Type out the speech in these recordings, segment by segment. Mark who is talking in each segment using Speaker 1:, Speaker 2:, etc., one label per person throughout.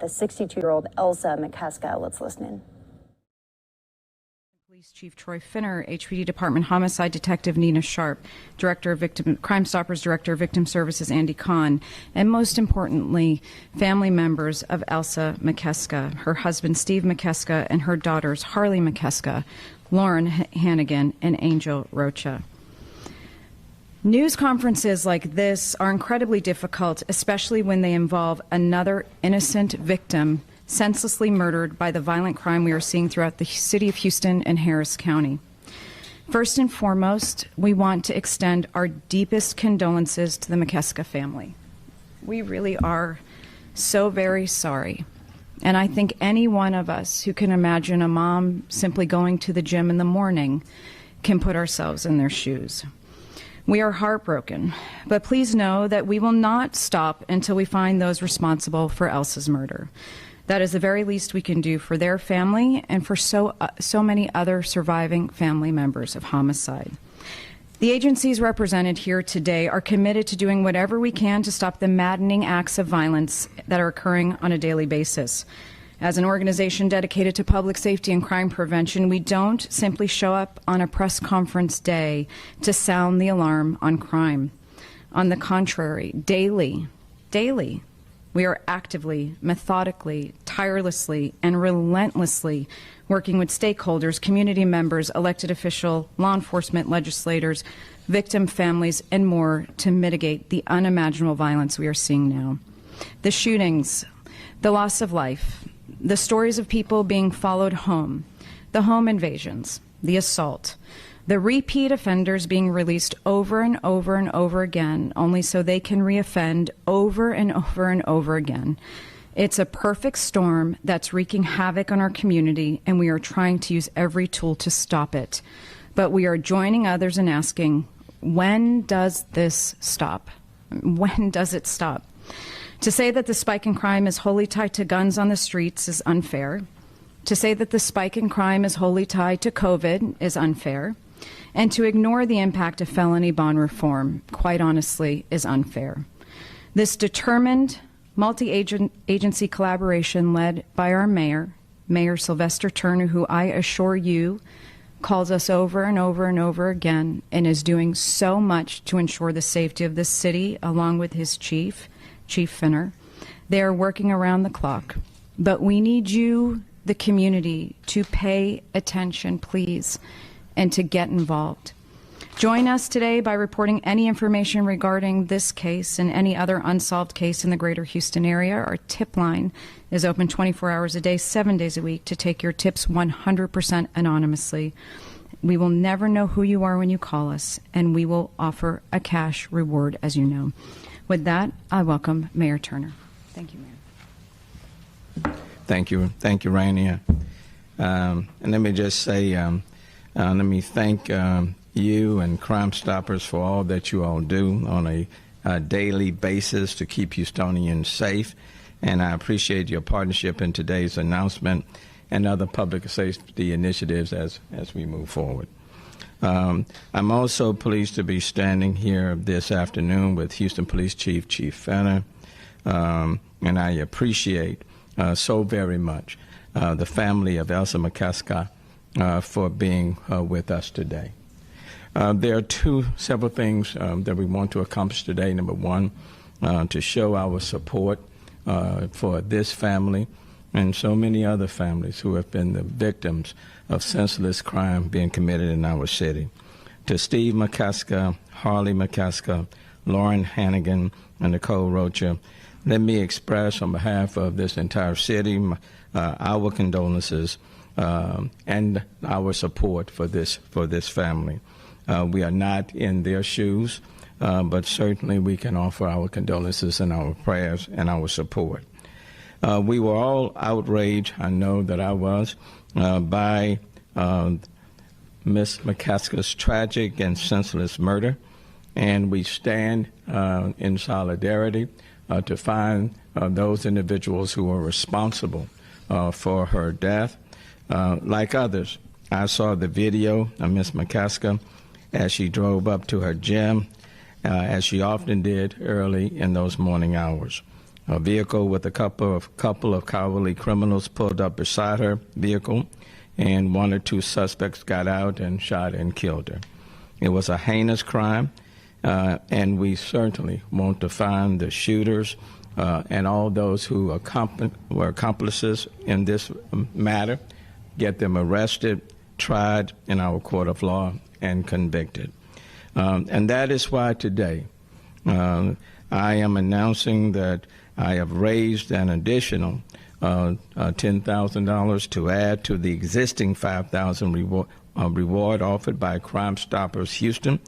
Speaker 1: The 62-year-old Elsa Mikeska. Let's listen in.
Speaker 2: Police Chief Troy Finner, HPD Department Homicide Detective Nina Sharp, Director of Crime Stoppers Director of Victim Services Andy Kahn, and most importantly, family members of Elsa Mikeska, her husband Steve Mikeska, and her daughters Harley Mikeska, Lauren Hannigan, and Angel Rocha. News conferences like this are incredibly difficult, especially when they involve another innocent victim senselessly murdered by the violent crime we are seeing throughout the city of Houston and Harris County. First and foremost, we want to extend our deepest condolences to the Mikeska family. We really are so very sorry. And I think any one of us who can imagine a mom simply going to the gym in the morning can put ourselves in their shoes. We are heartbroken, but please know that we will not stop until we find those responsible for Elsa's murder. That is the very least we can do for their family and for so many other surviving family members of homicide. The agencies represented here today are committed to doing whatever we can to stop the maddening acts of violence that are occurring on a daily basis. As an organization dedicated to public safety and crime prevention, we don't simply show up on a press conference day to sound the alarm on crime. On the contrary, daily, we are actively, methodically, tirelessly, and relentlessly working with stakeholders, community members, elected officials, law enforcement, legislators, victim families, and more to mitigate the unimaginable violence we are seeing now. The shootings, the loss of life, the stories of people being followed home, the home invasions, the assault, the repeat offenders being released over and over and over again, only so they can reoffend over and over and over again. It's a perfect storm that's wreaking havoc on our community, and we are trying to use every tool to stop it. But we are joining others in asking, when does this stop? When does it stop? To say that the spike in crime is wholly tied to guns on the streets is unfair. To say that the spike in crime is wholly tied to COVID is unfair. And to ignore the impact of felony bond reform, quite honestly, is unfair. This determined multi-agency collaboration led by our Mayor Sylvester Turner, who I assure you calls us over and over and over again and is doing so much to ensure the safety of this city, along with his Chief Finner. They are working around the clock. But we need you, the community, to pay attention, please, and to get involved. Join us today by reporting any information regarding this case and any other unsolved case in the greater Houston area. Our tip line is open 24 hours a day, 7 days a week to take your tips 100% anonymously. We will never know who you are when you call us, and we will offer a cash reward, as you know. With that, I welcome Mayor Turner. Thank you, Mayor.
Speaker 3: Thank you, Rainey. And let me just say, let me thank you and Crime Stoppers for all that you all do on a daily basis to keep Houstonians safe. And I appreciate your partnership in today's announcement and other public safety initiatives as we move forward. I'm also pleased to be standing here this afternoon with Houston Police Chief Finner, and I appreciate so very much the family of Elsa Mikeska for being with us today. There are several things that we want to accomplish today. Number one, to show our support for this family and so many other families who have been the victims of senseless crime being committed in our city. To Steve Mikeska, Harley Mikeska, Lauren Hannigan, and Nicole Rocha, let me express on behalf of this entire city our condolences and our support for this family. We are not in their shoes, but certainly we can offer our condolences and our prayers and our support. We were all outraged, I know that I was, by Ms. Mikeska's tragic and senseless murder, and we stand in solidarity to find those individuals who are responsible for her death. Like others, I saw the video of Ms. Mikeska as she drove up to her gym, as she often did early in those morning hours. A vehicle with a couple of cowardly criminals pulled up beside her vehicle, and one or two suspects got out and shot and killed her. It was a heinous crime, and we certainly want to find the shooters and all those who were accomplices in this matter, get them arrested, tried in our court of law, and convicted. And that is why today I am announcing that I have raised an additional $10,000 to add to the existing $5,000 reward offered by Crime Stoppers Houston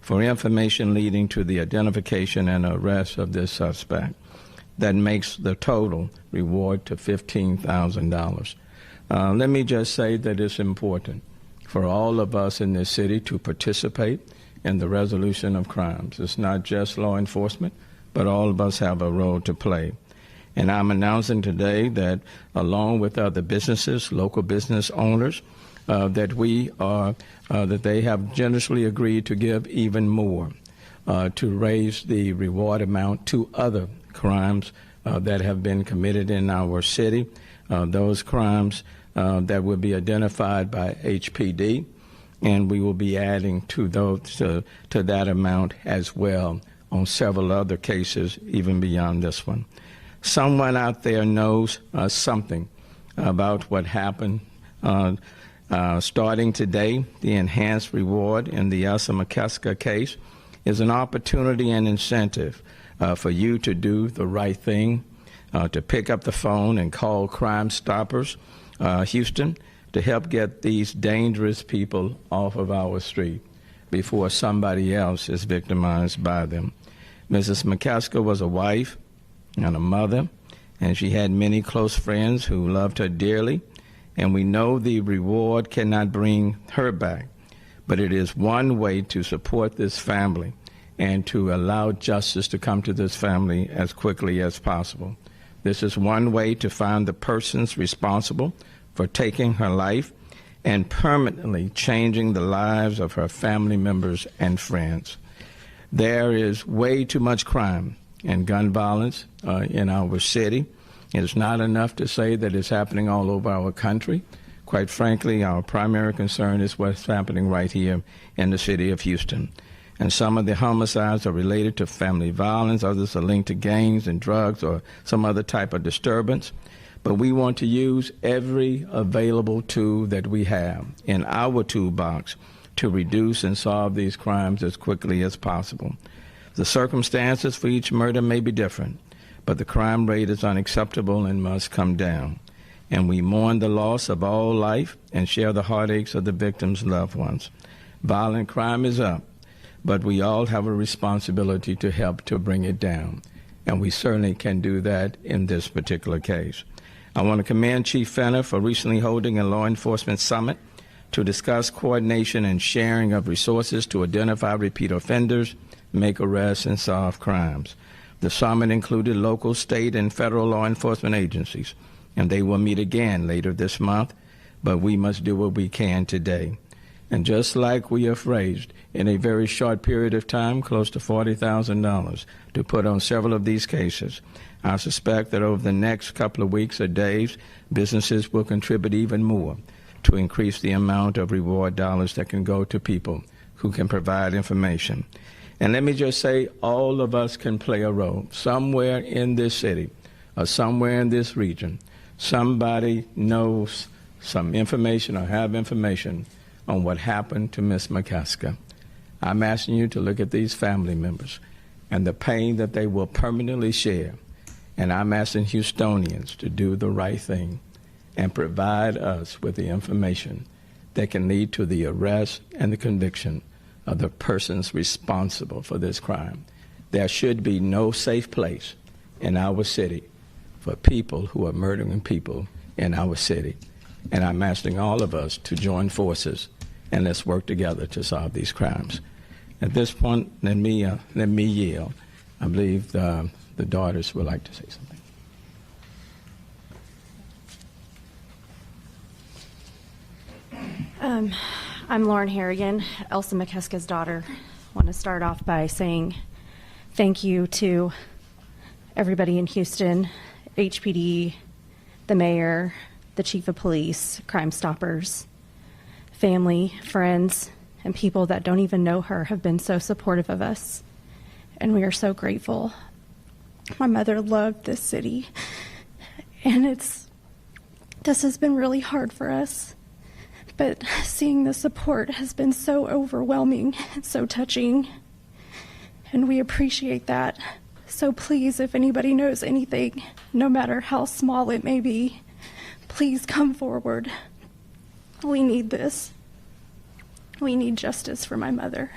Speaker 3: for information leading to the identification and arrest of this suspect. That makes the total reward to $15,000. Let me just say that it's important for all of us in this city to participate in the resolution of crimes. It's not just law enforcement, but all of us have a role to play. And I'm announcing today that along with other businesses, local business owners, that they have generously agreed to give even more to raise the reward amount to other crimes that have been committed in our city, those crimes that will be identified by HPD, and we will be adding to those to that amount as well on several other cases, even beyond this one. Someone out there knows something about what happened. Starting today, the enhanced reward in the Elsa Mikeska case is an opportunity and incentive for you to do the right thing, to pick up the phone and call Crime Stoppers Houston to help get these dangerous people off of our street before somebody else is victimized by them. Mrs. Mikeska was a wife and a mother, and she had many close friends who loved her dearly, and we know the reward cannot bring her back, but it is one way to support this family and to allow justice to come to this family as quickly as possible. This is one way to find the persons responsible for taking her life and permanently changing the lives of her family members and friends. There is way too much crime and gun violence in our city. It's not enough to say that it's happening all over our country. Quite frankly, our primary concern is what's happening right here in the city of Houston. And some of the homicides are related to family violence, others are linked to gangs and drugs or some other type of disturbance. But we want to use every available tool that we have in our toolbox to reduce and solve these crimes as quickly as possible. The circumstances for each murder may be different, but the crime rate is unacceptable and must come down. And we mourn the loss of all life and share the heartaches of the victims' loved ones. Violent crime is up, but we all have a responsibility to help to bring it down. And we certainly can do that in this particular case. I want to commend Chief Fenner for recently holding a law enforcement summit to discuss coordination and sharing of resources to identify repeat offenders, make arrests, and solve crimes. The summit included local, state, and federal law enforcement agencies, and they will meet again later this month, but we must do what we can today. And just like we have raised in a very short period of time close to $40,000 to put on several of these cases, I suspect that over the next couple of weeks or days, businesses will contribute even more to increase the amount of reward dollars that can go to people who can provide information. And let me just say, all of us can play a role. Somewhere in this city or somewhere in this region, somebody knows some information or have information on what happened to Ms. Mikeska. I'm asking you to look at these family members and the pain that they will permanently share. And I'm asking Houstonians to do the right thing and provide us with the information that can lead to the arrest and the conviction of the persons responsible for this crime. There should be no safe place in our city for people who are murdering people in our city. And I'm asking all of us to join forces and let's work together to solve these crimes. At this point, let me yield. I believe the daughters would like to say something.
Speaker 4: I'm Lauren Harrigan, Elsa Mikeska's daughter. I want to start off by saying thank you to everybody in Houston, HPD, the mayor, the chief of police, Crime Stoppers, family, friends, and people that don't even know her have been so supportive of us, and we are so grateful. My mother loved this city, and this has been really hard for us, but seeing the support has been so overwhelming and so touching, and we appreciate that. So please, if anybody knows anything, no matter how small it may be, please come forward. We need this. We need justice for my mother.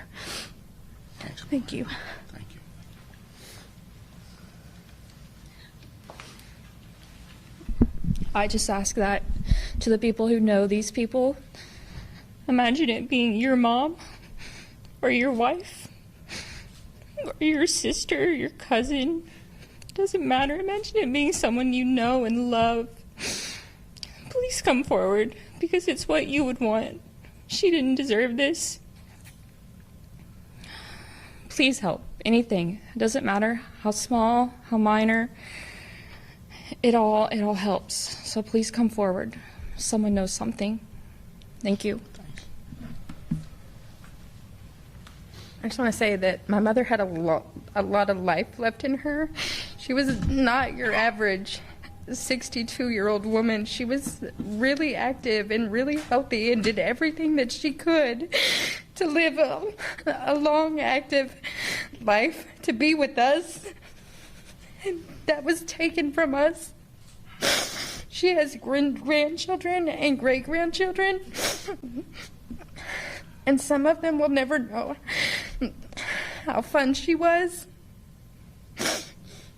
Speaker 4: Thank you.
Speaker 5: Thank you.
Speaker 6: I just ask that to the people who know these people. Imagine it being your mom or your wife or your sister, your cousin. Doesn't matter. Imagine it being someone you know and love. Please come forward because it's what you would want. She didn't deserve this. Please help. Anything. It doesn't matter how small, how minor. It all helps. So please come forward. Someone knows something. Thank you.
Speaker 7: I just want to say that my mother had a lot of life left in her. She was not your average 62-year-old woman. She was really active and really healthy and did everything that she could to live a long, active life, to be with us. And that was taken from us. She has grandchildren and great-grandchildren, and some of them will never know how fun she was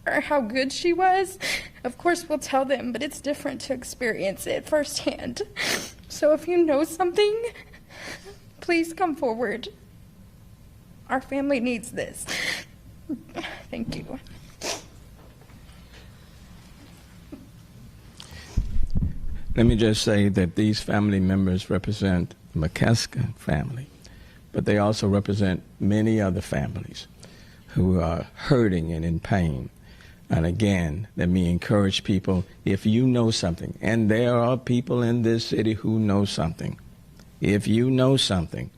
Speaker 7: or how good she was. Of course, we'll tell them, but it's different to experience it firsthand. So if you know something, please come forward. Our family needs this. Thank you.
Speaker 3: Let me just say that these family members represent the Mikeska family, but they also represent many other families who are hurting and in pain. And again, let me encourage people, if you know something, and there are people in this city who know something, if you know something,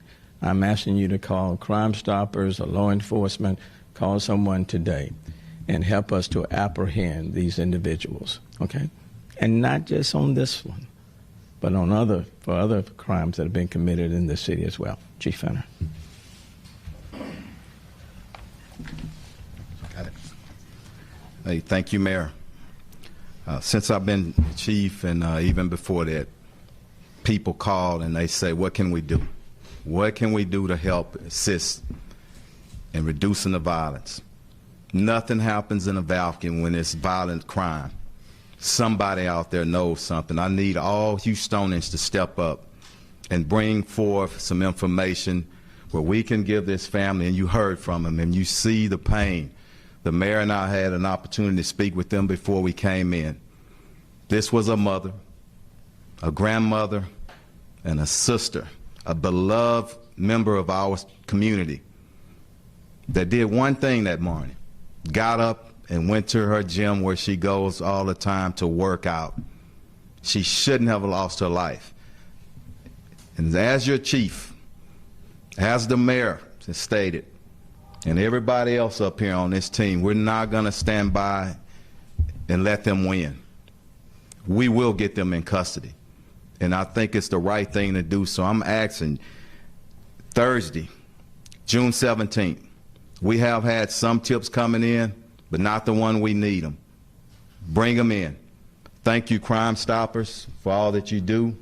Speaker 3: I'm asking you to call Crime Stoppers or law enforcement, call someone today and help us to apprehend these individuals, okay? And not just on this one, but on other crimes that have been committed in the city as well. Chief Fenner.
Speaker 5: Got it. Hey, thank you, Mayor. Since I've been chief and even before that, people call and they say, what can we do? What can we do to help assist in reducing the violence? Nothing happens in a vacuum when it's violent crime. Somebody out there knows something. I need all Houstonians to step up and bring forth some information where we can give this family, and you heard from them, and you see the pain. The mayor and I had an opportunity to speak with them before we came in. This was a mother, a grandmother, and a sister, a beloved member of our community that did one thing that morning, got up and went to her gym where she goes all the time to work out. She shouldn't have lost her life. And as your chief, as the mayor has stated, and everybody else up here on this team, we're not going to stand by and let them win. We will get them in custody. And I think it's the right thing to do. So I'm asking Thursday, June 17th, we have had some tips coming in, but not the one we need them. Bring them in. Thank you, Crime Stoppers, for all that you do.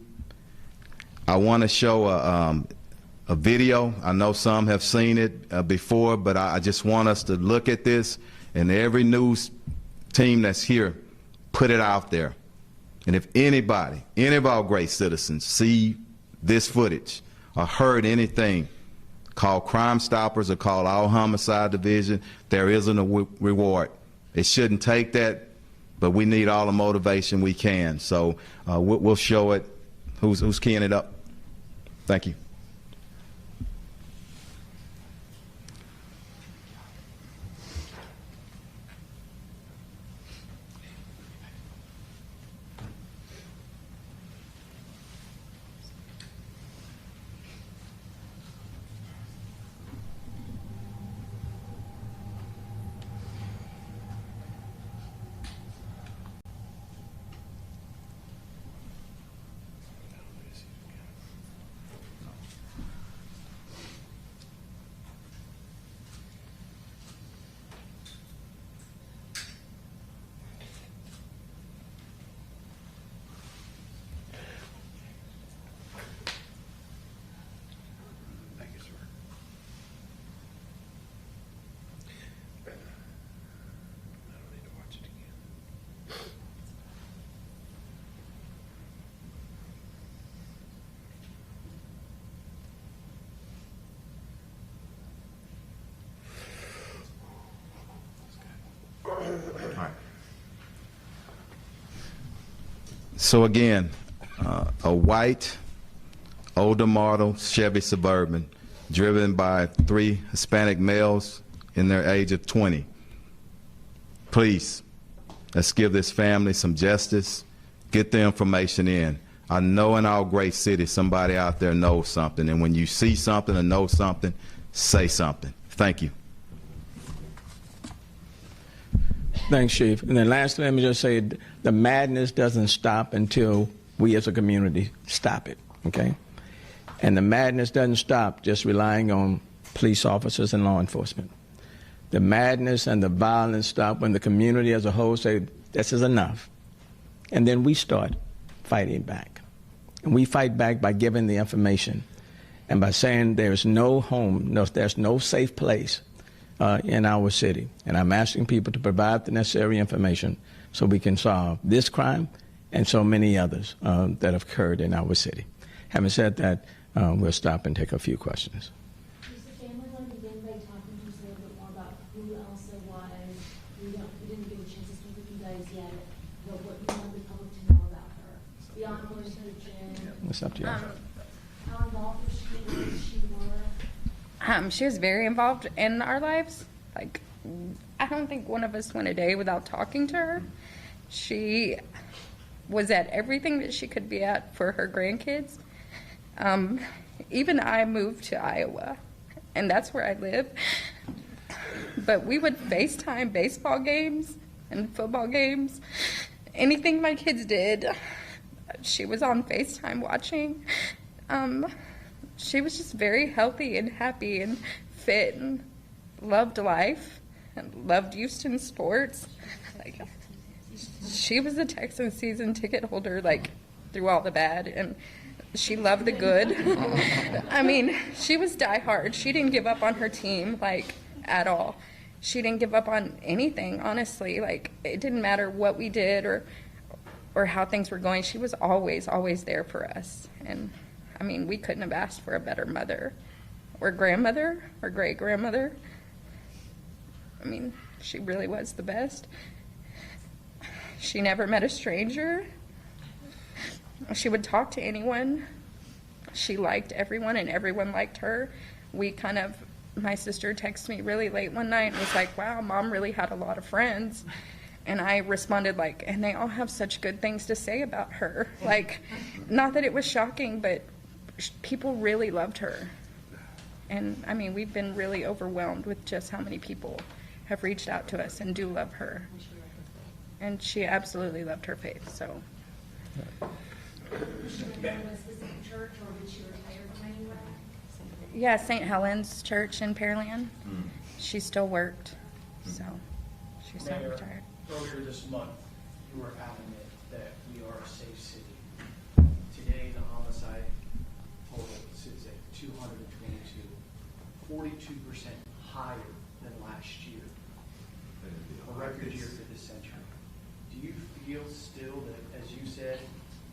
Speaker 5: I want to show a video. I know some have seen it before, but I just want us to look at this, and every news team that's here, put it out there. And if anybody, any of our great citizens see this footage or heard anything, call Crime Stoppers or call our homicide division. There isn't a reward. It shouldn't take that, but we need all the motivation we can. So we'll show it. Who's keying it up? Thank you. So again, a white, older model Chevy Suburban driven by 3 Hispanic males in their age of 20. Please, let's give this family some justice, get the information in. I know in our great city somebody out there knows something, and when you see something or know something, say something. Thank you.
Speaker 3: Thanks, Chief. And then lastly, let me just say the madness doesn't stop until we as a community stop it, okay? And the madness doesn't stop just relying on police officers and law enforcement. The madness and the violence stop when the community as a whole say, this is enough. And then we start fighting back. And we fight back by giving the information and by saying there's no home, there's no safe place in our city. And I'm asking people to provide the necessary information so we can solve this crime and so many others that have occurred in our city. Having said that, we'll stop and take a few questions.
Speaker 8: Does the family want to begin by talking to us a little bit more about who Elsa was? We didn't get a chance to speak with you guys yet, but what you want the public to know about her. Beyond her search,
Speaker 3: It's up to you.
Speaker 8: how involved was she? Where did she work?
Speaker 7: She was very involved in our lives. Like, I don't think one of us went a day without talking to her. She was at everything that she could be at for her grandkids. Even I moved to Iowa, and that's where I live. But we would FaceTime baseball games and football games. Anything my kids did, she was on FaceTime watching. She was just very healthy and happy and fit and loved life and loved Houston sports. Like, she was a Texans season ticket holder, like, through all the bad, and she loved the good. I mean, she was diehard. She didn't give up on her team, like, at all. She didn't give up on anything, honestly. Like, it didn't matter what we did or how things were going. She was always, always there for us. And, I mean, we couldn't have asked for a better mother or grandmother or great-grandmother. I mean, she really was the best. She never met a stranger. She would talk to anyone. She liked everyone, and everyone liked her. My sister texted me really late one night and was like, wow, Mom really had a lot of friends. And I responded like, and they all have such good things to say about her. Like, not that it was shocking, but people really loved her. And, I mean, we've been really overwhelmed with just how many people have reached out to us and do love her. And she absolutely loved her faith, so.
Speaker 8: Was she in a specific church, or did she retire from anywhere?
Speaker 7: Yeah, St. Helen's Church in Pearland. She still worked, so she's not
Speaker 9: Mayor,
Speaker 7: retired.
Speaker 9: earlier this month, you were adamant that we are a safe city. Today, the homicide total sits at 222, 42% higher than last year, a record year for this century. Do you feel still that, as you said,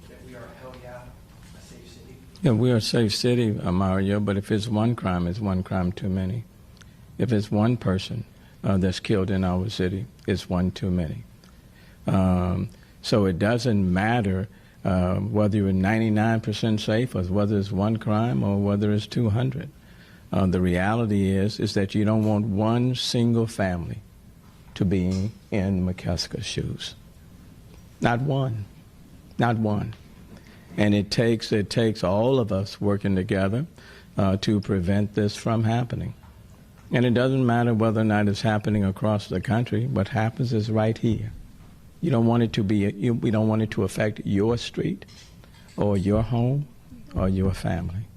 Speaker 9: that we are, hell yeah, a safe city?
Speaker 3: Yeah, we are a safe city, Mario, but if it's one crime, it's one crime too many. If it's one person that's killed in our city, it's one too many. So it doesn't matter whether you're 99% safe or whether it's one crime or whether it's 200. The reality is that you don't want one single family to be in Mikeska's shoes. Not one. Not one. And it takes all of us working together to prevent this from happening. And it doesn't matter whether or not it's happening across the country. What happens is right here. You don't want it to be. We don't want it to affect your street, or your home, or your family.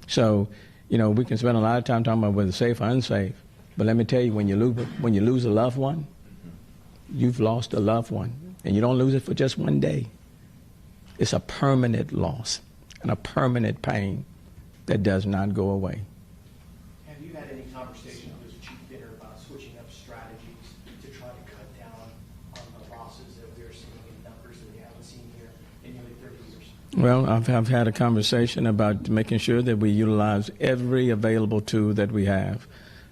Speaker 3: So, we can spend a lot of time talking about whether it's safe or unsafe. But let me tell you, when you lose a loved one, you've lost a loved one, and you don't lose it for just one day. It's a permanent loss and a permanent pain that does not go away.
Speaker 9: Have you had any conversations with Chief Bitter about switching up strategies to try to cut down on the losses that we are seeing in numbers that we haven't seen here in nearly 30 years?
Speaker 3: Well, I've had a conversation about making sure that we utilize every available tool that we have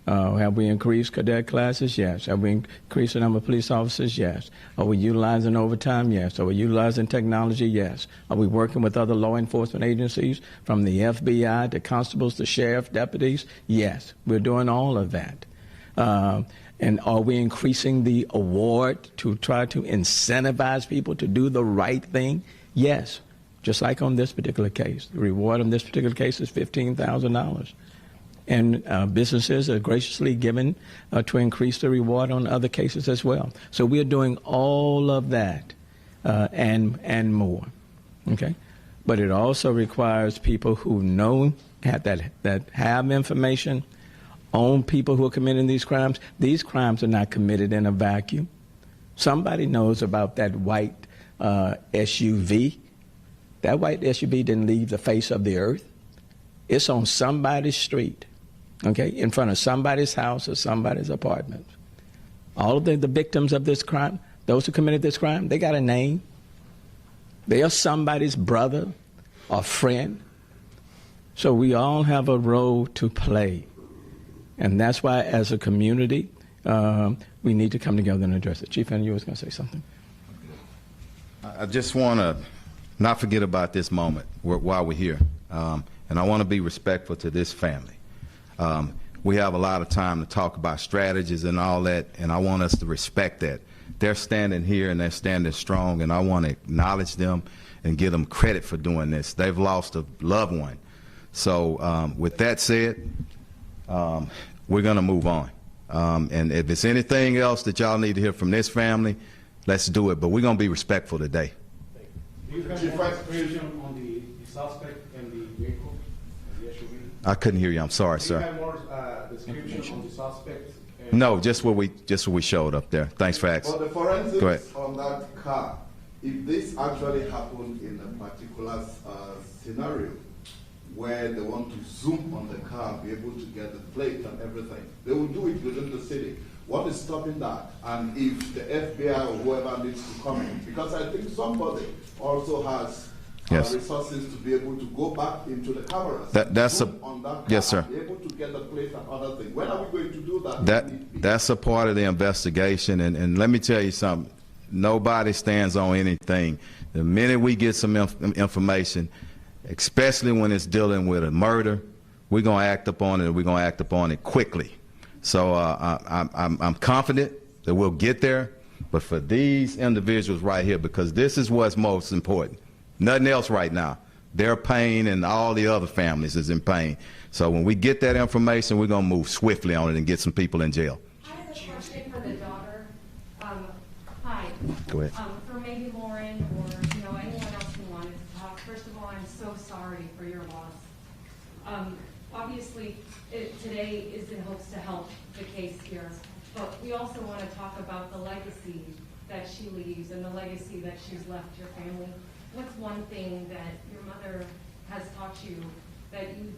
Speaker 3: Have we increased cadet classes? Yes. Have we increased the number of police officers? Yes. Are we utilizing overtime? Yes. Are we utilizing technology? Yes. Are we working with other law enforcement agencies, from the FBI to constables to sheriff, deputies? Yes. We're doing all of that. And are we increasing the award to try to incentivize people to do the right thing? Yes. Just like on this particular case. The reward on this particular case is $15,000. And businesses are graciously given to increase the reward on other cases as well. So we are doing all of that and more. Okay, but it also requires people who know that have information on people who are committing these crimes. These crimes are not committed in a vacuum. Somebody knows about that white SUV. That white SUV didn't leave the face of the earth. It's on somebody's street. Okay, in front of somebody's house or somebody's apartment. All of the victims of this crime, those who committed this crime, they got a name. They are somebody's brother or friend. So we all have a role to play. And that's why, as a community, we need to come together and address it. Chief, and you was going to say something?
Speaker 5: I just want to not forget about this moment while we're here. And I want to be respectful to this family. We have a lot of time to talk about strategies and all that, and I want us to respect that. They're standing here and they're standing strong, and I want to acknowledge them and give them credit for doing this. They've lost a loved one. So with that said, we're going to move on. And if there's anything else that y'all need to hear from this family, let's do it. But we're going to be respectful today.
Speaker 9: Do you have more information on the suspect and the vehicle, the SUV?
Speaker 5: I couldn't hear you. I'm sorry, sir.
Speaker 9: Do you have more description on the suspect?
Speaker 5: No, just what we showed up there. Thanks for asking.
Speaker 10: For the forensics on that car, if this actually happened in a particular scenario where they want to zoom on the car, be able to get the plate and everything, they will do it within the city. What is stopping that? And if the FBI or whoever needs to come in, because I think somebody also has resources to be able to go back into the cameras.
Speaker 5: That's
Speaker 10: on that car,
Speaker 5: yes, sir.
Speaker 10: And be able to get the plate and other things. When are we going to do that?
Speaker 5: That's a part of the investigation. And let me tell you something. Nobody stands on anything. The minute we get some information, especially when it's dealing with a murder, we're going to act upon it, and we're going to act upon it quickly. So I'm confident that we'll get there. But for these individuals right here, because this is what's most important, nothing else right now. Their pain and all the other families is in pain. So when we get that information, we're going to move swiftly on it and get some people in jail.
Speaker 11: I have a question for the daughter. Hi.
Speaker 5: Go ahead.
Speaker 11: For maybe Lauren or anyone else who wanted to talk. First of all, I'm so sorry for your loss. Obviously, today is in hopes to help the case here, but we also want to talk about the legacy that she leaves and the legacy that she's left your family. What's one thing that your mother has taught you that you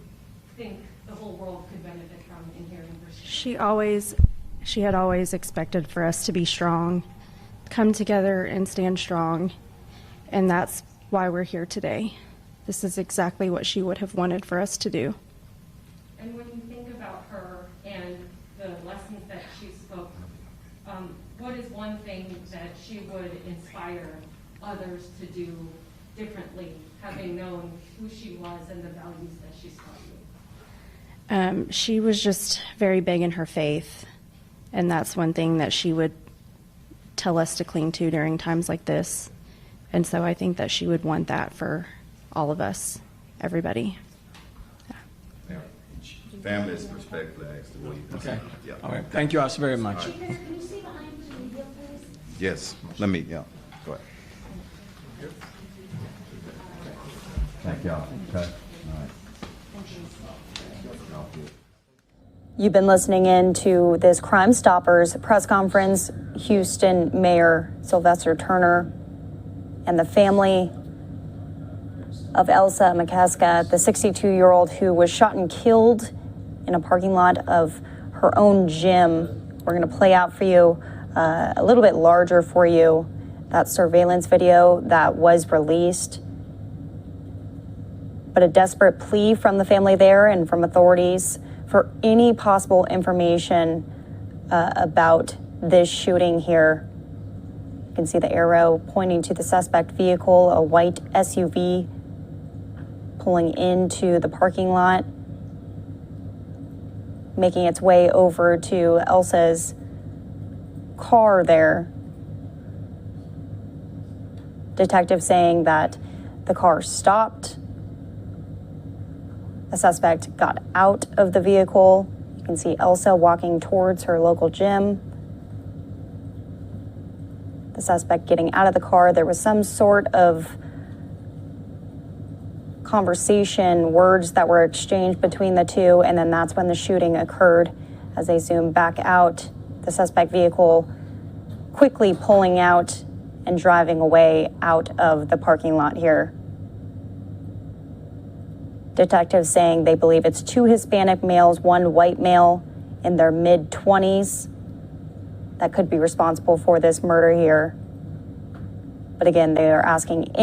Speaker 11: think the whole world could benefit from in hearing her story?
Speaker 4: She had always expected for us to be strong, come together and stand strong, and that's why we're here today. This is exactly what she would have wanted for us to do.
Speaker 11: And when you think about her and the lessons that she spoke, what is one thing that she would inspire others to do differently, having known who she was and the values that she's taught you?
Speaker 4: She was just very big in her faith, and that's one thing that she would tell us to cling to during times like this. And so I think that she would want that for all of us, everybody.
Speaker 5: Family is respectfully asked to leave.
Speaker 3: Okay.
Speaker 5: Yeah.
Speaker 3: All right. Thank you all so very much.
Speaker 8: Can you stay behind for the media, please?
Speaker 5: Yes. Let me, go ahead. Thank y'all. Okay. All right.
Speaker 1: You've been listening in to this Crime Stoppers press conference. Houston Mayor Sylvester Turner and the family of Elsa Mikeska, the 62-year-old who was shot and killed in a parking lot of her own gym. We're going to play out for you a little bit larger for you that surveillance video that was released. But a desperate plea from the family there and from authorities for any possible information about this shooting here. You can see the arrow pointing to the suspect vehicle, a white SUV pulling into the parking lot, making its way over to Elsa's car there. Detective saying that the car stopped. The suspect got out of the vehicle. You can see Elsa walking towards her local gym. The suspect getting out of the car. There was some sort of conversation, words that were exchanged between the two, and then that's when the shooting occurred. As they zoom back out, the suspect vehicle quickly pulling out and driving away out of the parking lot here. Detectives saying they believe it's 2 Hispanic males, 1 white male in their mid-20s that could be responsible for this murder here. But again, they are asking